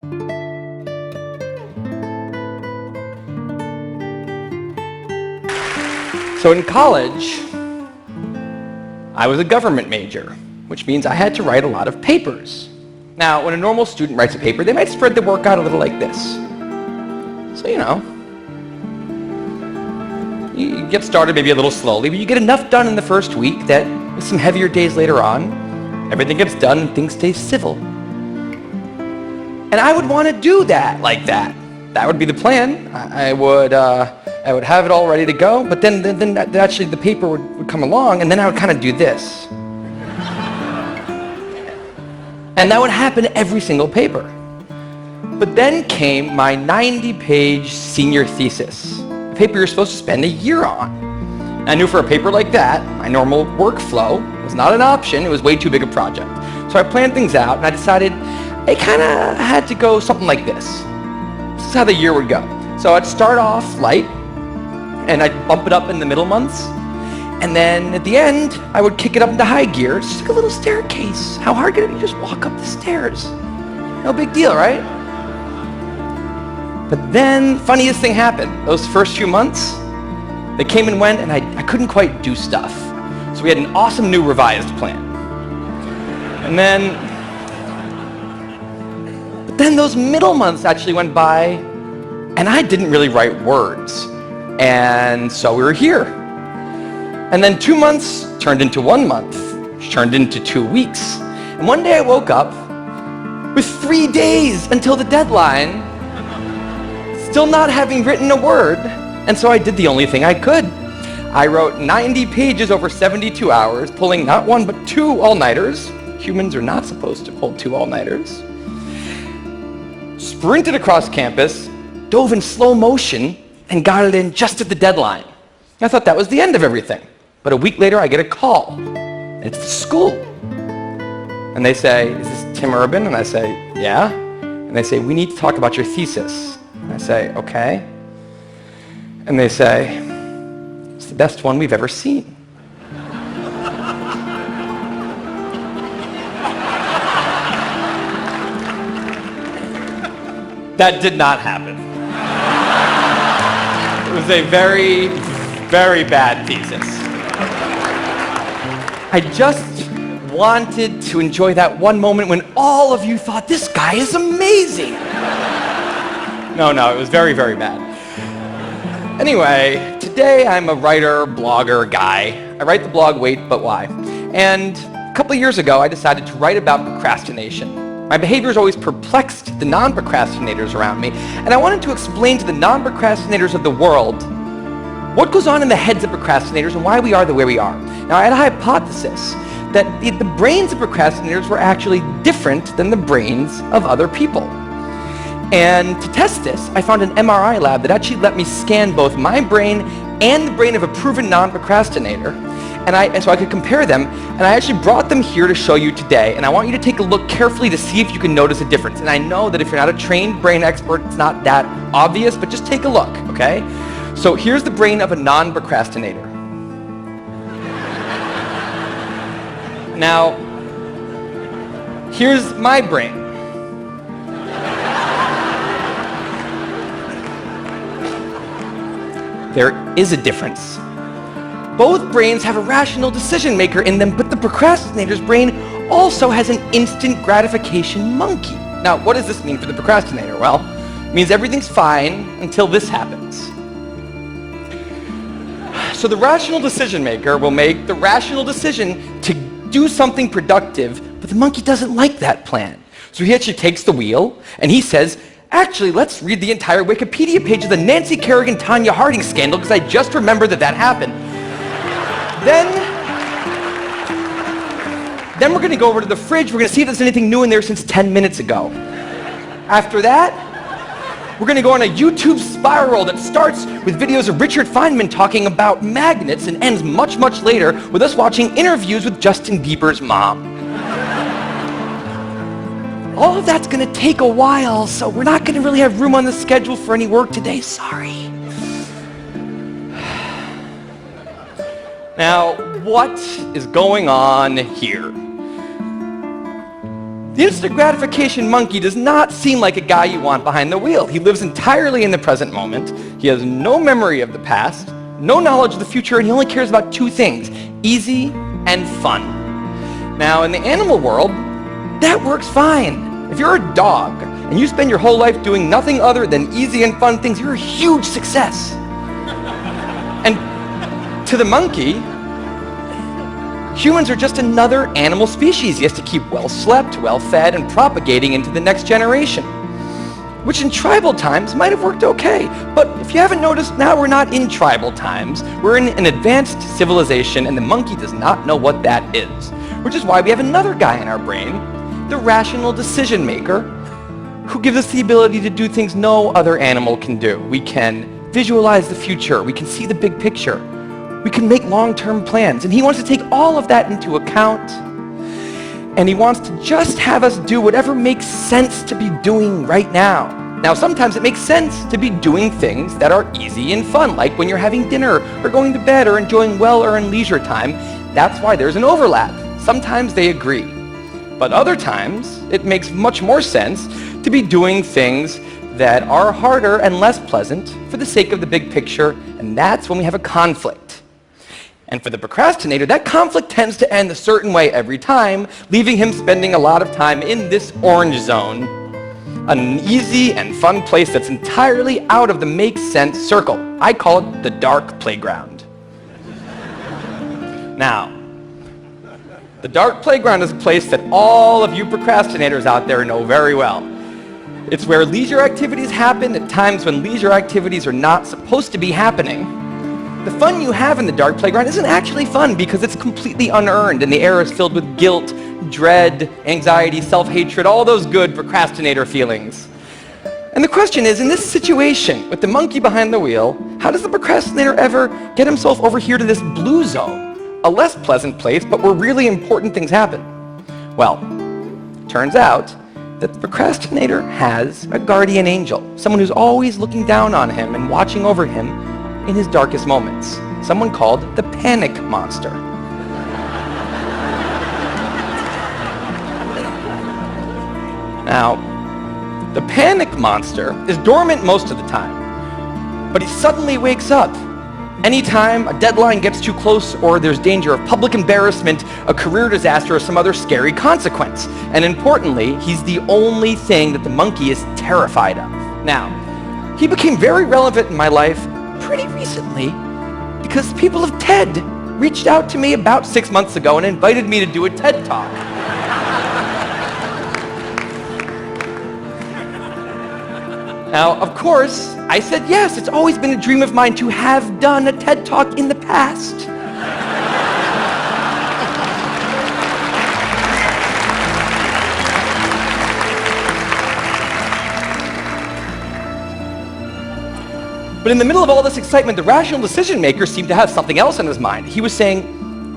So in college, I was a government major, which means I had to write a lot of papers. Now, when a normal student writes a paper, they might spread the work out a little like this. So, you get started maybe a little slowly, but you get enough done in the first week that with some heavier days later on, everything gets done and things stay civil. And I would want to do that like that. That would be the plan. I would have it all ready to go, but then actually the paper would come along, and then I would kind of do this. And that would happen every single paper. But then came my 90-page senior thesis, a paper you're supposed to spend a year on. And I knew for a paper like that, my normal workflow was not an option. It was way too big a project. So I planned things out, and I decided I kind of had to go something like this. This is how the year would go. So I'd start off light, and I'd bump it up in the middle months. And then at the end, I would kick it up into high gear. It's just like a little staircase. How hard can it be to just walk up the stairs? No big deal, right? But then, funniest thing happened. Those first few months, they came and went, and I couldn't quite do stuff. So we had an awesome new revised plan. But then those middle months actually went by, and I didn't really write words. And so we were here. And then 2 months turned into 1 month, which turned into 2 weeks. And one day I woke up with 3 days until the deadline, still not having written a word. And so I did the only thing I could. I wrote 90 pages over 72 hours, pulling not one but 2 all-nighters. Humans are not supposed to pull 2 all-nighters. Sprinted across campus, dove in slow motion, and got it in just at the deadline. I thought that was the end of everything. But a week later, I get a call. And it's the school. And they say, "Is this Tim Urban?" And I say, "Yeah." And they say, "We need to talk about your thesis." And I say, "Okay." And they say, "It's the best one we've ever seen." That did not happen. It was a very, very bad thesis. I just wanted to enjoy that one moment when all of you thought, "This guy is amazing." No, it was very, very bad. Anyway, today I'm a writer, blogger guy. I write the blog Wait, But Why? And a couple of years ago, I decided to write about procrastination. My behavior has always perplexed the non-procrastinators around me, and I wanted to explain to the non-procrastinators of the world what goes on in the heads of procrastinators and why we are the way we are. Now, I had a hypothesis that the brains of procrastinators were actually different than the brains of other people. And to test this, I found an MRI lab that actually let me scan both my brain and the brain of a proven non-procrastinator, and so I could compare them, and I actually brought them here to show you today, and I want you to take a look carefully to see if you can notice a difference. And I know that if you're not a trained brain expert, it's not that obvious, but just take a look, okay? So here's the brain of a non-procrastinator. Now, here's my brain. There is a difference. Both brains have a rational decision maker in them, but the procrastinator's brain also has an instant gratification monkey. Now, what does this mean for the procrastinator? Well, it means everything's fine until this happens. So the rational decision maker will make the rational decision to do something productive, but the monkey doesn't like that plan. So he actually takes the wheel and he says, "Actually, let's read the entire Wikipedia page of the Nancy Kerrigan-Tanya Harding scandal because I just remembered that happened." Then we're going to go over to the fridge. We're going to see if there's anything new in there since 10 minutes ago. After that, we're going to go on a YouTube spiral that starts with videos of Richard Feynman talking about magnets and ends much, much later with us watching interviews with Justin Bieber's mom. All of that's going to take a while, so we're not going to really have room on the schedule for any work today. Sorry. Now, what is going on here? The instant gratification monkey does not seem like a guy you want behind the wheel. He lives entirely in the present moment. He has no memory of the past, no knowledge of the future, and he only cares about two things: easy and fun. Now, in the animal world, that works fine. If you're a dog and you spend your whole life doing nothing other than easy and fun things, you're a huge success. And to the monkey, humans are just another animal species he has to keep well-slept, well-fed, and propagating into the next generation, which in tribal times might have worked okay. But if you haven't noticed, now we're not in tribal times. We're in an advanced civilization, and the monkey does not know what that is, which is why we have another guy in our brain, the rational decision maker, who gives us the ability to do things no other animal can do. We can visualize the future. We can see the big picture. We can make long-term plans, and he wants to take all of that into account, and he wants to just have us do whatever makes sense to be doing right now. Now, sometimes it makes sense to be doing things that are easy and fun, like when you're having dinner, or going to bed, or enjoying well-earned leisure time. That's why there's an overlap. Sometimes they agree. But other times, it makes much more sense to be doing things that are harder and less pleasant for the sake of the big picture, and that's when we have a conflict. And for the procrastinator, that conflict tends to end a certain way every time, leaving him spending a lot of time in this orange zone, an easy and fun place that's entirely out of the makes sense circle. I call it the dark playground. Now, the dark playground is a place that all of you procrastinators out there know very well. It's where leisure activities happen at times when leisure activities are not supposed to be happening. The fun you have in the dark playground isn't actually fun because it's completely unearned, and the air is filled with guilt, dread, anxiety, self-hatred, all those good procrastinator feelings. And the question is, in this situation with the monkey behind the wheel, how does the procrastinator ever get himself over here to this blue zone, a less pleasant place, but where really important things happen? Well, turns out that the procrastinator has a guardian angel, someone who's always looking down on him and watching over him in his darkest moments, someone called the panic monster. Now, the panic monster is dormant most of the time, but he suddenly wakes up anytime a deadline gets too close or there's danger of public embarrassment, a career disaster, or some other scary consequence. And importantly, he's the only thing that the monkey is terrified of. Now, he became very relevant in my life pretty recently because people of TED reached out to me about 6 months ago and invited me to do a TED Talk. Now, of course, I said yes. It's always been a dream of mine to have done a TED Talk in the past. But in the middle of all this excitement, the rational decision maker seemed to have something else on his mind. He was saying,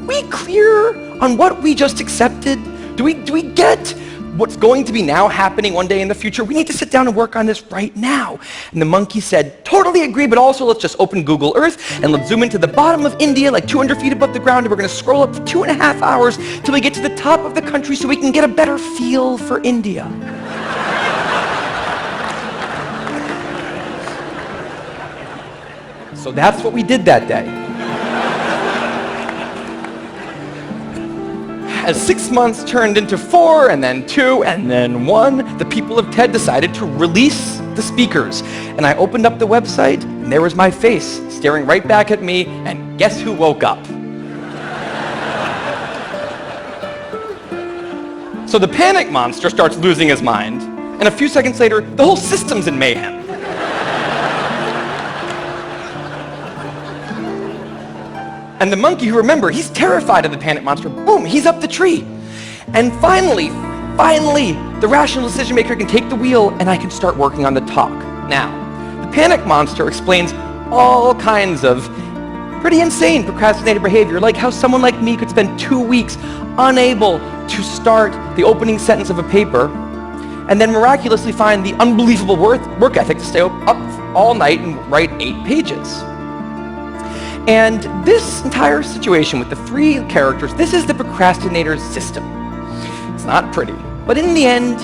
are we clear on what we just accepted? Do we get what's going to be now happening one day in the future? We need to sit down and work on this right now. And the monkey said, totally agree, but also let's just open Google Earth and let's zoom into the bottom of India, like 200 feet above the ground, and we're going to scroll up for 2.5 hours till we get to the top of the country so we can get a better feel for India. So that's what we did that day. As 6 months turned into 4, and then 2, and then 1, the people of TED decided to release the speakers. And I opened up the website, and there was my face staring right back at me, and guess who woke up? So the panic monster starts losing his mind, and a few seconds later, the whole system's in mayhem. And the monkey, who, remember, he's terrified of the panic monster, boom, he's up the tree. And finally, the rational decision maker can take the wheel and I can start working on the talk. Now, the panic monster explains all kinds of pretty insane procrastinated behavior, like how someone like me could spend 2 weeks unable to start the opening sentence of a paper and then miraculously find the unbelievable work ethic to stay up all night and write 8 pages. And this entire situation with the 3 characters, this is the procrastinator's system. It's not pretty, But in the end,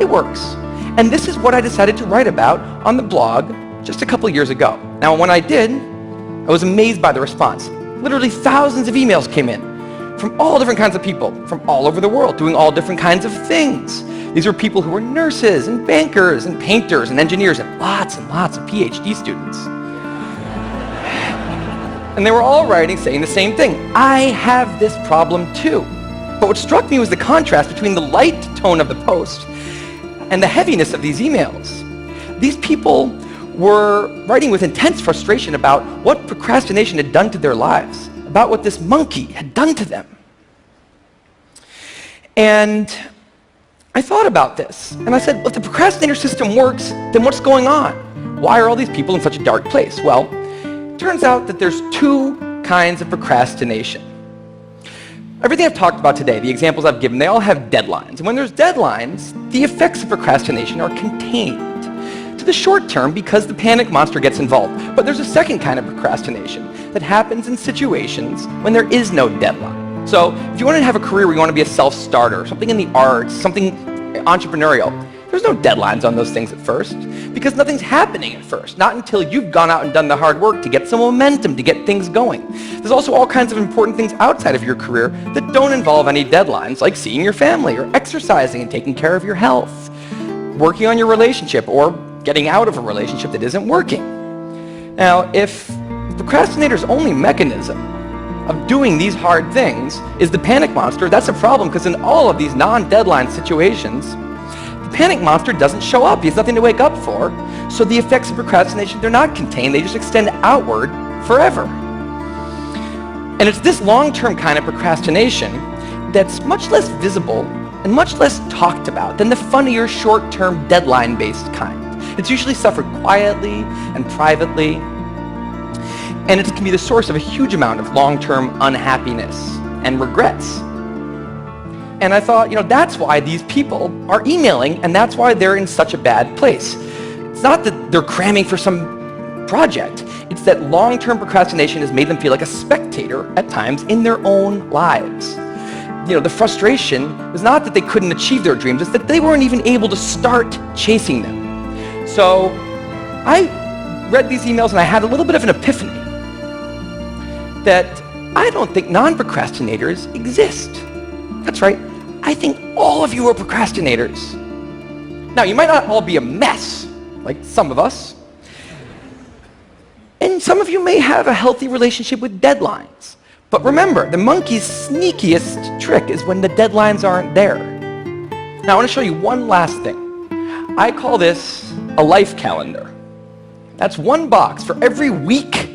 it works. And this is what I decided to write about on the blog just a couple years ago. Now, when I did, I was amazed by the response. Literally thousands of emails came in from all different kinds of people, from all over the world, doing all different kinds of things. These were people who were nurses and bankers and painters and engineers and lots of PhD students. And they were all writing saying the same thing. I have this problem too. But what struck me was the contrast between the light tone of the post and the heaviness of these emails. These people were writing with intense frustration about what procrastination had done to their lives, about what this monkey had done to them. And I thought about this, and I said, if the procrastinator system works, then what's going on? Why are all these people in such a dark place? Well, it turns out that there's two kinds of procrastination. Everything I've talked about today, the examples I've given, they all have deadlines. And when there's deadlines, the effects of procrastination are contained to the short term because the panic monster gets involved. But there's a second kind of procrastination that happens in situations when there is no deadline. So if you want to have a career where you want to be a self-starter, something in the arts, something entrepreneurial, there's no deadlines on those things at first because nothing's happening at first, not until you've gone out and done the hard work to get some momentum, to get things going. There's also all kinds of important things outside of your career that don't involve any deadlines, like seeing your family or exercising and taking care of your health, working on your relationship or getting out of a relationship that isn't working. Now, if the procrastinator's only mechanism of doing these hard things is the panic monster, that's a problem because in all of these non-deadline situations, the panic monster doesn't show up. He has nothing to wake up for. So the effects of procrastination, they're not contained. They just extend outward forever. And it's this long-term kind of procrastination that's much less visible and much less talked about than the funnier, short-term, deadline-based kind. It's usually suffered quietly and privately, and it can be the source of a huge amount of long-term unhappiness and regrets. And I thought, that's why these people are emailing, and that's why they're in such a bad place. It's not that they're cramming for some project. It's that long-term procrastination has made them feel like a spectator at times in their own lives. The frustration was not that they couldn't achieve their dreams, it's that they weren't even able to start chasing them. So I read these emails and I had a little bit of an epiphany that I don't think non-procrastinators exist. That's right, I think all of you are procrastinators. Now, you might not all be a mess, like some of us, and some of you may have a healthy relationship with deadlines. But remember, the monkey's sneakiest trick is when the deadlines aren't there. Now, I want to show you one last thing. I call this a life calendar. That's one box for every week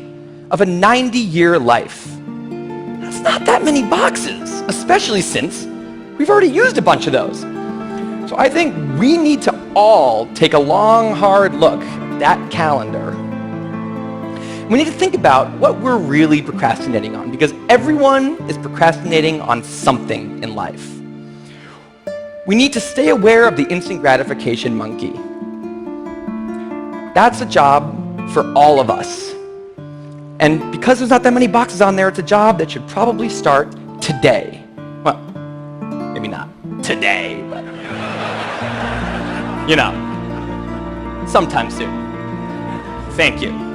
of a 90-year life. That's not that many boxes, especially since we've already used a bunch of those. So I think we need to all take a long, hard look at that calendar. We need to think about what we're really procrastinating on, because everyone is procrastinating on something in life. We need to stay aware of the instant gratification monkey. That's a job for all of us. And because there's not that many boxes on there, it's a job that should probably start today. Well, maybe not today, but sometime soon. Thank you.